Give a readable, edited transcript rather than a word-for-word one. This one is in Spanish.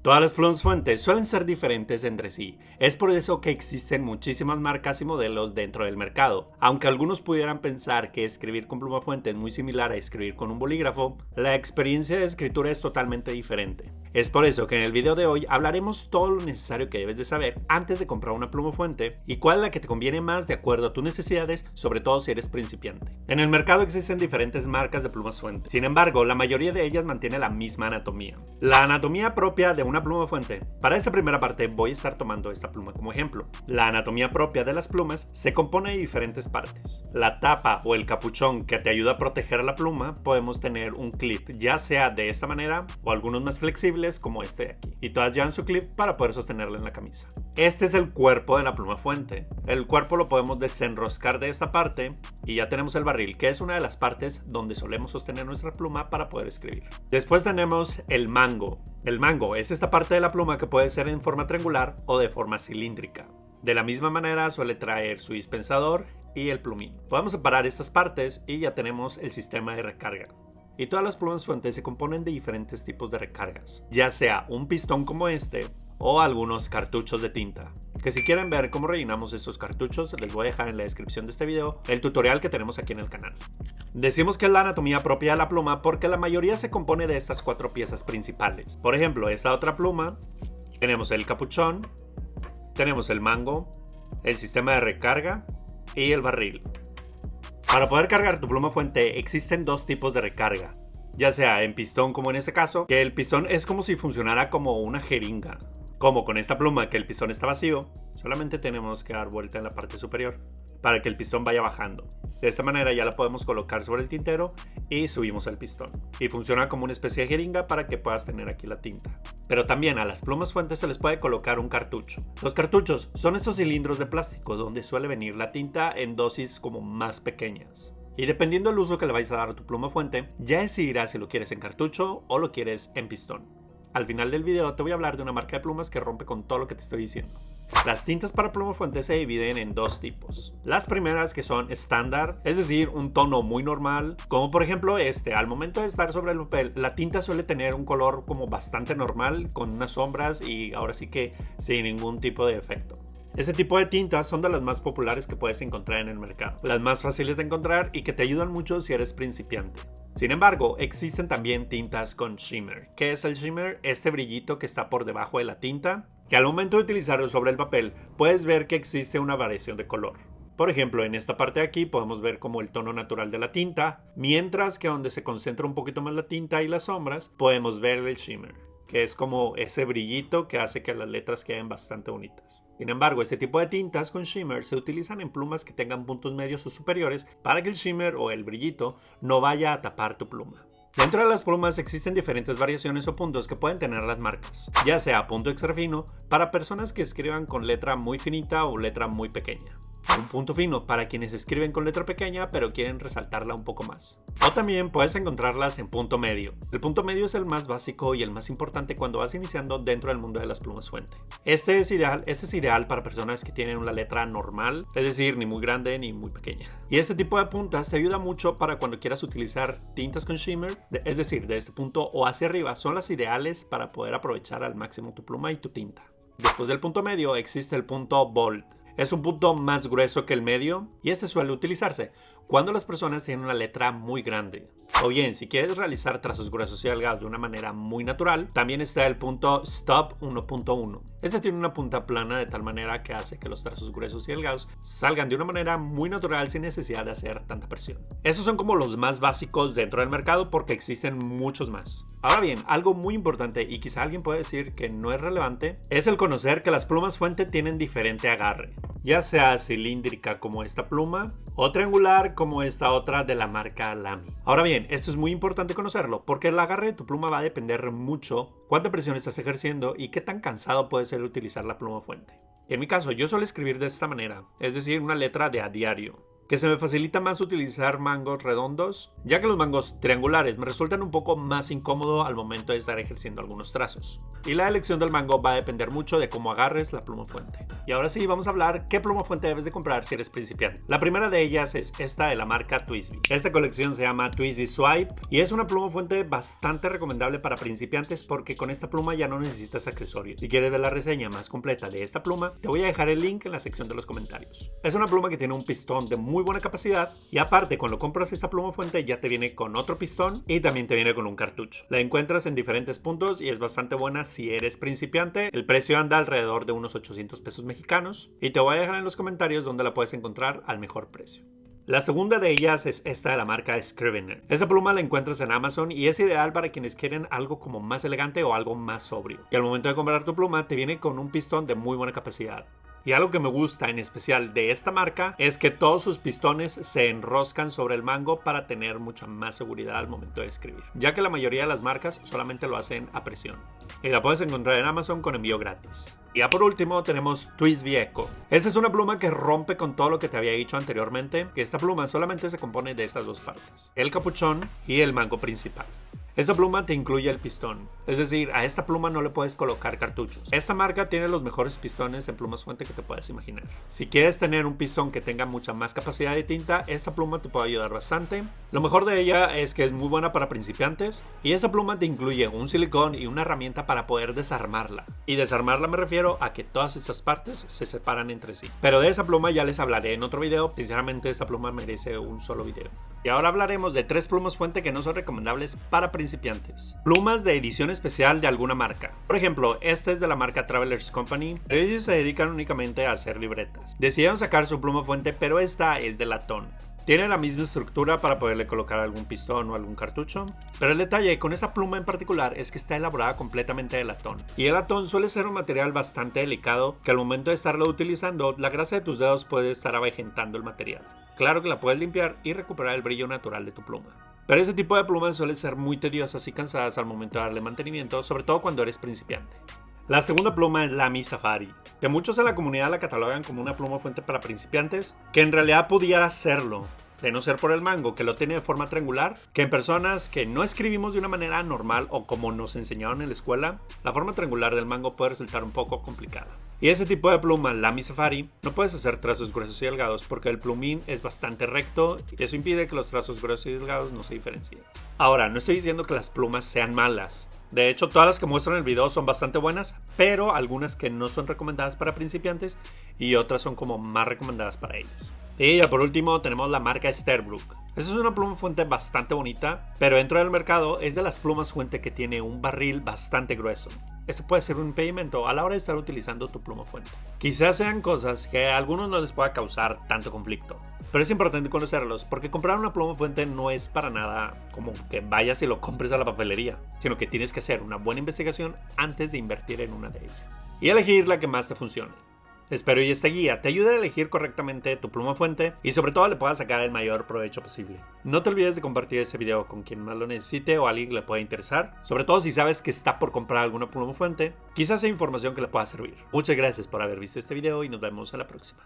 Todas las plumas fuentes suelen ser diferentes entre sí, es por eso que existen muchísimas marcas y modelos dentro del mercado. Aunque algunos pudieran pensar que escribir con pluma fuente es muy similar a escribir con un bolígrafo, la experiencia de escritura es totalmente diferente. Es por eso que en el video de hoy hablaremos todo lo necesario que debes de saber antes de comprar una pluma fuente y cuál es la que te conviene más de acuerdo a tus necesidades, sobre todo si eres principiante. En el mercado existen diferentes marcas de plumas fuente, sin embargo la mayoría de ellas mantiene la misma anatomía. La anatomía propia de una pluma fuente. Para esta primera parte voy a estar tomando esta pluma como ejemplo. La anatomía propia de las plumas se compone de diferentes partes. La tapa o el capuchón que te ayuda a proteger la pluma, podemos tener un clip, ya sea de esta manera o algunos más flexibles como este de aquí. Y todas llevan su clip para poder sostenerla en la camisa. Este es el cuerpo de la pluma fuente. El cuerpo lo podemos desenroscar de esta parte y ya tenemos el barril, que es una de las partes donde solemos sostener nuestra pluma para poder escribir. Después tenemos el mango. El mango es esta parte de la pluma que puede ser en forma triangular o de forma cilíndrica. De la misma manera suele traer su dispensador y el plumín. Podemos separar estas partes y ya tenemos el sistema de recarga. Y todas las plumas fuentes se componen de diferentes tipos de recargas, ya sea un pistón como este o algunos cartuchos de tinta. Que si quieren ver cómo rellenamos estos cartuchos, les voy a dejar en la descripción de este video el tutorial que tenemos aquí en el canal. Decimos que es la anatomía propia de la pluma porque la mayoría se compone de estas cuatro piezas principales. Por ejemplo, esta otra pluma, tenemos el capuchón, tenemos el mango, el sistema de recarga y el barril. Para poder cargar tu pluma fuente existen dos tipos de recarga, ya sea en pistón como en este caso, que el pistón es como si funcionara como una jeringa. Como con esta pluma que el pistón está vacío, solamente tenemos que dar vuelta en la parte superior para que el pistón vaya bajando. De esta manera ya la podemos colocar sobre el tintero y subimos el pistón. Y funciona como una especie de jeringa para que puedas tener aquí la tinta. Pero también a las plumas fuentes se les puede colocar un cartucho. Los cartuchos son estos cilindros de plástico donde suele venir la tinta en dosis como más pequeñas. Y dependiendo del uso que le vais a dar a tu pluma fuente, ya decidirás si lo quieres en cartucho o lo quieres en pistón. Al final del video te voy a hablar de una marca de plumas que rompe con todo lo que te estoy diciendo. Las tintas para pluma fuente se dividen en dos tipos. Las primeras que son estándar, es decir, un tono muy normal, como por ejemplo este. Al momento de estar sobre el papel, la tinta suele tener un color como bastante normal, con unas sombras y ahora sí que sin ningún tipo de efecto. Este tipo de tintas son de las más populares que puedes encontrar en el mercado, las más fáciles de encontrar y que te ayudan mucho si eres principiante. Sin embargo, existen también tintas con shimmer. ¿Qué es el shimmer? Este brillito que está por debajo de la tinta, que al momento de utilizarlo sobre el papel puedes ver que existe una variación de color. Por ejemplo, en esta parte de aquí podemos ver como el tono natural de la tinta, mientras que donde se concentra un poquito más la tinta y las sombras, podemos ver el shimmer, que es como ese brillito que hace que las letras queden bastante bonitas. Sin embargo, este tipo de tintas con shimmer se utilizan en plumas que tengan puntos medios o superiores para que el shimmer o el brillito no vaya a tapar tu pluma. Dentro de las plumas existen diferentes variaciones o puntos que pueden tener las marcas, ya sea punto extra fino para personas que escriban con letra muy finita o letra muy pequeña. Un punto fino para quienes escriben con letra pequeña pero quieren resaltarla un poco más. O también puedes encontrarlas en punto medio. El punto medio es el más básico y el más importante cuando vas iniciando dentro del mundo de las plumas fuente. Este es ideal para personas que tienen una letra normal, es decir, ni muy grande ni muy pequeña. Y este tipo de puntas te ayuda mucho para cuando quieras utilizar tintas con shimmer, es decir, de este punto o hacia arriba, son las ideales para poder aprovechar al máximo tu pluma y tu tinta. Después del punto medio existe el punto bold. Es un punto más grueso que el medio y este suele utilizarse cuando las personas tienen una letra muy grande. O bien, si quieres realizar trazos gruesos y delgados de una manera muy natural, también está el punto Stop 1.1. Este tiene una punta plana de tal manera que hace que los trazos gruesos y delgados salgan de una manera muy natural sin necesidad de hacer tanta presión. Esos son como los más básicos dentro del mercado porque existen muchos más. Ahora bien, algo muy importante y quizá alguien puede decir que no es relevante, es el conocer que las plumas fuente tienen diferente agarre. Ya sea cilíndrica como esta pluma o triangular como esta otra de la marca Lamy. Ahora bien, esto es muy importante conocerlo porque el agarre de tu pluma va a depender mucho cuánta presión estás ejerciendo y qué tan cansado puede ser utilizar la pluma fuente. En mi caso, yo suelo escribir de esta manera, es decir, una letra de a diario. que se me facilita más utilizar mangos redondos, ya que los mangos triangulares me resultan un poco más incómodos al momento de estar ejerciendo algunos trazos. Y la elección del mango va a depender mucho de cómo agarres la pluma fuente. Y ahora sí, vamos a hablar qué pluma fuente debes de comprar si eres principiante. La primera de ellas es esta de la marca TWSBI. Esta colección se llama TWSBI Swipe y es una pluma fuente bastante recomendable para principiantes porque con esta pluma ya no necesitas accesorios. Si quieres ver la reseña más completa de esta pluma, te voy a dejar el link en la sección de los comentarios. Es una pluma que tiene un pistón de muy buena capacidad y aparte cuando compras esta pluma fuente ya te viene con otro pistón y también te viene con un cartucho. La encuentras en diferentes puntos y es bastante buena si eres principiante. El precio anda alrededor de unos 800 pesos mexicanos y te voy a dejar en los comentarios donde la puedes encontrar al mejor precio. La segunda de ellas es esta de la marca Scrivener. Esta pluma la encuentras en Amazon y es ideal para quienes quieren algo como más elegante o algo más sobrio. Y al momento de comprar tu pluma te viene con un pistón de muy buena capacidad. Y algo que me gusta en especial de esta marca es que todos sus pistones se enroscan sobre el mango para tener mucha más seguridad al momento de escribir, ya que la mayoría de las marcas solamente lo hacen a presión. Y la puedes encontrar en Amazon con envío gratis. Y ya por último tenemos TWSBI Echo. Esta es una pluma que rompe con todo lo que te había dicho anteriormente, que esta pluma solamente se compone de estas dos partes, el capuchón y el mango principal. Esta pluma te incluye el pistón, es decir, a esta pluma no le puedes colocar cartuchos. Esta marca tiene los mejores pistones en plumas fuente que te puedes imaginar. Si quieres tener un pistón que tenga mucha más capacidad de tinta, esta pluma te puede ayudar bastante. Lo mejor de ella es que es muy buena para principiantes y esta pluma te incluye un silicón y una herramienta para poder desarmarla. Y desarmarla me refiero a que todas estas partes se separan entre sí. Pero de esa pluma ya les hablaré en otro video, sinceramente esta pluma merece un solo video. Y ahora hablaremos de 3 plumas fuente que no son recomendables para principiantes. Plumas de edición especial de alguna marca. Por ejemplo, esta es de la marca Travelers Company, pero ellos se dedican únicamente a hacer libretas. Decidieron sacar su pluma fuente, pero esta es de latón. Tiene la misma estructura para poderle colocar algún pistón o algún cartucho, pero el detalle con esta pluma en particular es que está elaborada completamente de latón. Y el latón suele ser un material bastante delicado que al momento de estarlo utilizando, la grasa de tus dedos puede estar avejentando el material. Claro que la puedes limpiar y recuperar el brillo natural de tu pluma. Pero ese tipo de plumas suelen ser muy tediosas y cansadas al momento de darle mantenimiento, sobre todo cuando eres principiante. La segunda pluma es Lamy Safari, que muchos en la comunidad la catalogan como una pluma fuente para principiantes, que en realidad pudiera serlo, de no ser por el mango, que lo tiene de forma triangular, que en personas que no escribimos de una manera normal o como nos enseñaron en la escuela, la forma triangular del mango puede resultar un poco complicada. Y ese tipo de pluma, Lamy Safari, no puedes hacer trazos gruesos y delgados porque el plumín es bastante recto y eso impide que los trazos gruesos y delgados no se diferencien. Ahora, no estoy diciendo que las plumas sean malas. De hecho, todas las que muestro en el video son bastante buenas, pero algunas que no son recomendadas para principiantes y otras son como más recomendadas para ellos. Y ya por último tenemos la marca Esterbrook. Esta es una pluma fuente bastante bonita, pero dentro del mercado es de las plumas fuente que tiene un barril bastante grueso. Esto puede ser un impedimento a la hora de estar utilizando tu pluma fuente. Quizás sean cosas que a algunos no les pueda causar tanto conflicto, pero es importante conocerlos porque comprar una pluma fuente no es para nada como que vayas y lo compres a la papelería, sino que tienes que hacer una buena investigación antes de invertir en una de ellas y elegir la que más te funcione. Espero y esta guía te ayude a elegir correctamente tu pluma fuente y sobre todo le puedas sacar el mayor provecho posible. No te olvides de compartir este video con quien más lo necesite o a alguien que le pueda interesar, sobre todo si sabes que está por comprar alguna pluma fuente, quizás sea información que le pueda servir. Muchas gracias por haber visto este video y nos vemos a la próxima.